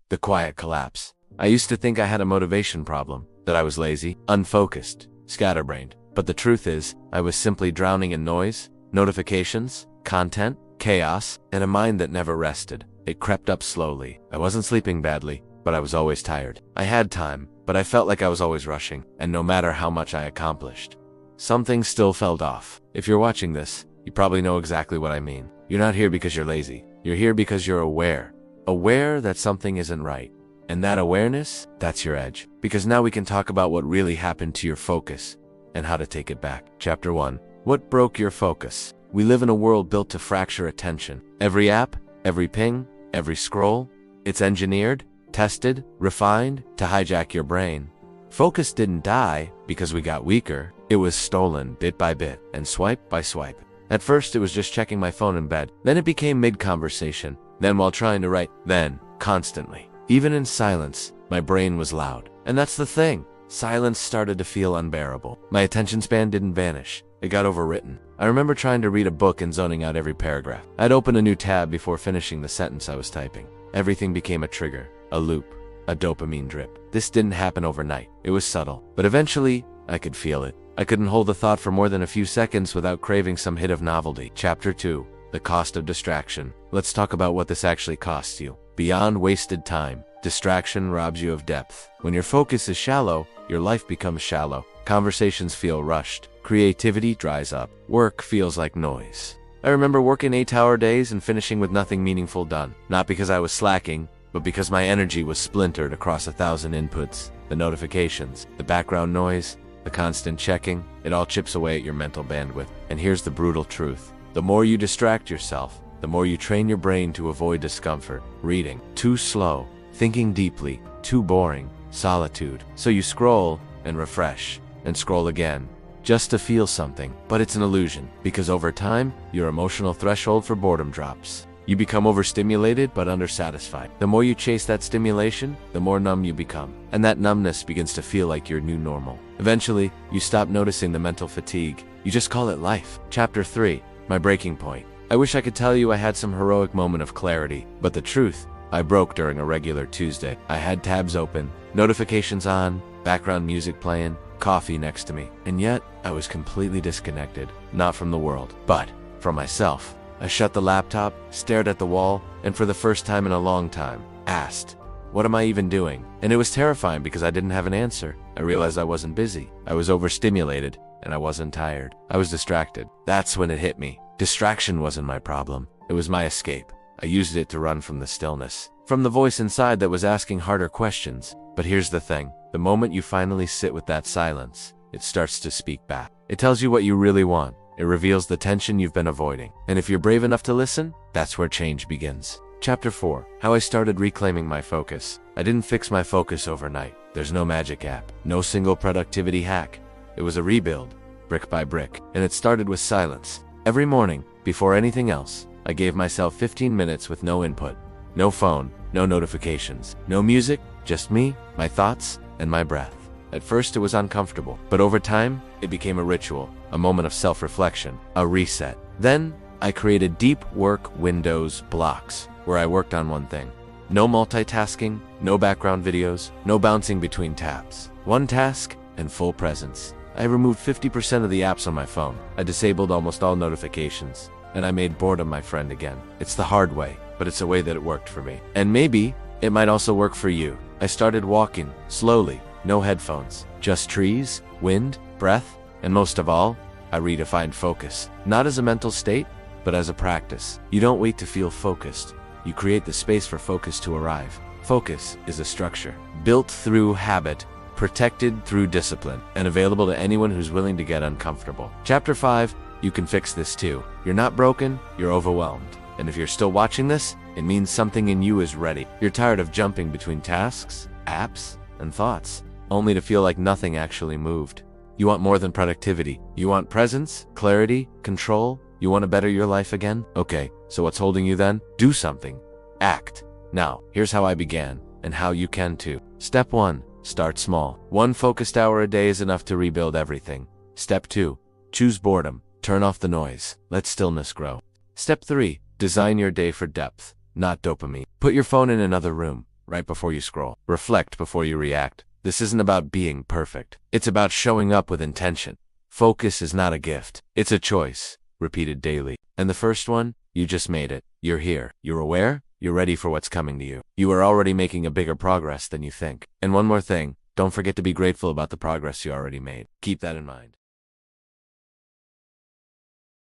The quiet collapse. I used to think I had a motivation problem, that I was lazy, unfocused, scatterbrained. But the truth is, I was simply drowning in noise, notifications, content, chaos, and a mind that never rested. It crept up slowly. I wasn't sleeping badly, but I was always tired. I had time, but I felt like I was always rushing, and no matter how much I accomplished, something still felt off. If you're watching this, you probably know exactly what I mean. You're not here because you're lazy. You're here because you're aware. Aware that something isn't right. And that awareness, that's your edge. Because now we can talk about what really happened to your focus and how to take it back. Chapter 1. What broke your focus? We live in a world built to fracture attention. Every app, every ping, every scroll, it's engineered, tested, refined to hijack your brain. Focus didn't die because we got weaker. It was stolen bit by bit and swipe by swipe. At first, it was just checking my phone in bed. Then it became mid-conversation. Then while trying to write. Then, constantly. Even in silence, my brain was loud. And that's the thing. Silence started to feel unbearable. My attention span didn't vanish. It got overwritten. I remember trying to read a book and zoning out every paragraph. I'd open a new tab before finishing the sentence I was typing. Everything became a trigger, a loop, a dopamine drip. This didn't happen overnight. It was subtle. But eventually, I could feel it. I couldn't hold the thought for more than a few seconds without craving some hit of novelty. Chapter 2. The cost of distraction. Let's talk about what this actually costs you. Beyond wasted time, distraction robs you of depth. When your focus is shallow, your life becomes shallow. Conversations feel rushed. Creativity dries up. Work feels like noise. I remember working 8-hour days and finishing with nothing meaningful done. Not because I was slacking, but because my energy was splintered across 1,000 inputs. The notifications, the background noise, the constant checking, it all chips away at your mental bandwidth. And here's the brutal truth. The more you distract yourself, the more you train your brain to avoid discomfort. Reading, too slow. Thinking deeply, too boring. Solitude. So you scroll and refresh and scroll again just to feel something. But it's an illusion, because over time, your emotional threshold for boredom drops. You become overstimulated but undersatisfied. The more you chase that stimulation, the more numb you become. And that numbness begins to feel like your new normal. Eventually, you stop noticing the mental fatigue. You just call it life. Chapter 3. My breaking point. I wish I could tell you I had some heroic moment of clarity, but the truth, I broke during a regular Tuesday. I had tabs open, notifications on, background music playing, coffee next to me, and yet I was completely disconnected, not from the world, but from myself. I shut the laptop, stared at the wall, and for the first time in a long time, asked, what am I even doing? And it was terrifying because I didn't have an answer. I realized I wasn't busy. I was overstimulated, and I wasn't tired. I was distracted. That's when it hit me. Distraction wasn't my problem. It was my escape. I used it to run from the stillness, from the voice inside that was asking harder questions. But here's the thing. The moment you finally sit with that silence, it starts to speak back. It tells you what you really want. It reveals the tension you've been avoiding. And if you're brave enough to listen, that's where change begins. Chapter 4. How I started reclaiming my focus. I didn't fix my focus overnight. There's no magic app, no single productivity hack. It was a rebuild, brick by brick. And it started with silence. Every morning, before anything else, I gave myself 15 minutes with no input. No phone, no notifications, no music, just me, my thoughts, and my breath. At first it was uncomfortable, but over time, it became a ritual, a moment of self-reflection, a reset. Then, I created deep work windows blocks, where I worked on one thing. No multitasking, no background videos, no bouncing between tabs. One task and full presence. I removed 50% of the apps on my phone. I disabled almost all notifications, and I made boredom my friend again. It's the hard way, but it's a way that it worked for me. And maybe it might also work for you. I started walking, slowly, no headphones, just trees, wind, breath, and most of all, I redefined focus. Not as a mental state, but as a practice. You don't wait to feel focused. You create the space for focus to arrive. Focus is a structure, built through habit, protected through discipline, and available to anyone who's willing to get uncomfortable. Chapter 5. You can fix this too. You're not broken, you're overwhelmed. And if you're still watching this, it means something in you is ready. You're tired of jumping between tasks, apps, and thoughts, only to feel like nothing actually moved. You want more than productivity. You want presence, clarity, control. You want to better your life again? Okay, so what's holding you then? Do something. Act. Now, here's how I began, and how you can too. Step 1. Start small. 1 focused hour a day is enough to rebuild everything. Step 2. Choose boredom. Turn off the noise. Let stillness grow. Step 3. Design your day for depth, not dopamine. Put your phone in another room. right before you scroll. Reflect before you react. This isn't about being perfect. It's about showing up with intention. Focus is not a gift. It's a choice, repeated daily. And the first one, you just made it. You're here. You're aware. You're ready for what's coming to you. You are already making a bigger progress than you think. And one more thing, don't forget to be grateful about the progress you already made. Keep that in mind.